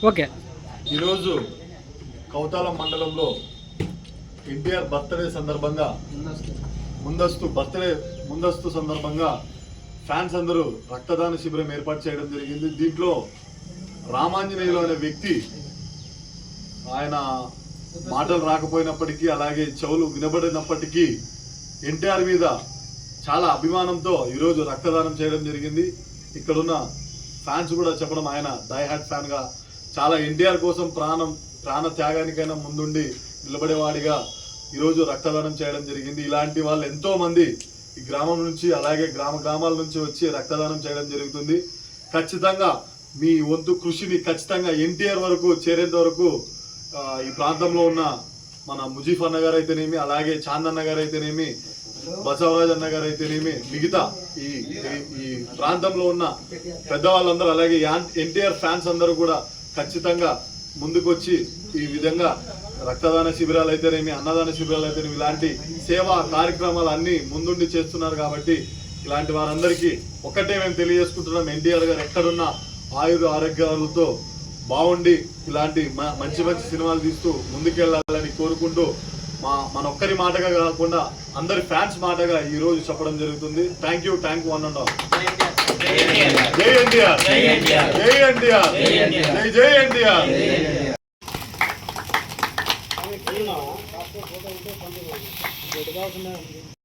Okay. ఈరోజు కౌతాలం మండలంలో NTR birthday సందర్భంగా ముందస్తు సందర్భంగా ఫ్యాన్స్ అందరూ రక్తదాన శిబిరం ఏర్పాటు చేయడం జరిగింది. దీంట్లో రామాంజనేయులు అనే వ్యక్తి ఆయన మాటలు రాకపోయినప్పటికీ అలాగే చెవులు వినబడినప్పటికీ ఎన్టీఆర్ మీద చాలా అభిమానంతో ఈరోజు రక్తదానం చేయడం జరిగింది. ఇక్కడున్న ఫ్యాన్స్ కూడా చెప్పడం ఆయన డై హార్ట్ ఫ్యాన్గా చాలా ఎన్టీఆర్ కోసం ప్రాణ త్యాగానికైనా ముందుండి నిలబడేవాడిగా ఈరోజు రక్తదానం చేయడం జరిగింది. ఇలాంటి వాళ్ళు ఎంతో మంది ఈ గ్రామం నుంచి అలాగే గ్రామాల నుంచి వచ్చి రక్తదానం చేయడం జరుగుతుంది. ఖచ్చితంగా మీ వంతు కృషిని ఖచ్చితంగా ఎన్టీఆర్ వరకు చేరేంత వరకు ఈ ప్రాంతంలో ఉన్న మన ముజీఫ్ అన్న గారు అయితేనేమి, అలాగే చాందన్న గారు అయితేనేమి, బసవరాజ్ అన్న గారు అయితేనేమి, మిగతా ఈ ప్రాంతంలో ఉన్న పెద్దవాళ్ళందరూ అలాగే ఎన్టీఆర్ ఫ్యాన్స్ అందరూ కూడా ఖచ్చితంగా ముందుకొచ్చి ఈ విధంగా రక్తదాన శిబిరాలు అయితేనేమి, అన్నదాన శిబిరాలు అయితేనేమి, ఇలాంటి సేవా కార్యక్రమాలు అన్ని ముందుండి చేస్తున్నారు. కాబట్టి ఇలాంటి వారందరికీ ఒక్కటే మేము తెలియజేసుకుంటున్నాం, ఎన్టీఆర్ గారు ఎక్కడున్నా ఆరోగ్యాలతో బాగుండి ఇలాంటి మంచి సినిమాలు తీస్తూ ముందుకెళ్ళాలని కోరుకుంటూ మన ఒక్కరి మాటగా కాకుండా అందరి ఫ్యాన్స్ మాటగా ఈ రోజు చెప్పడం జరుగుతుంది. Thank you one and all. జై ఎన్టీఆర్, జై ఎన్టీఆర్, జై ఎన్టీఆర్.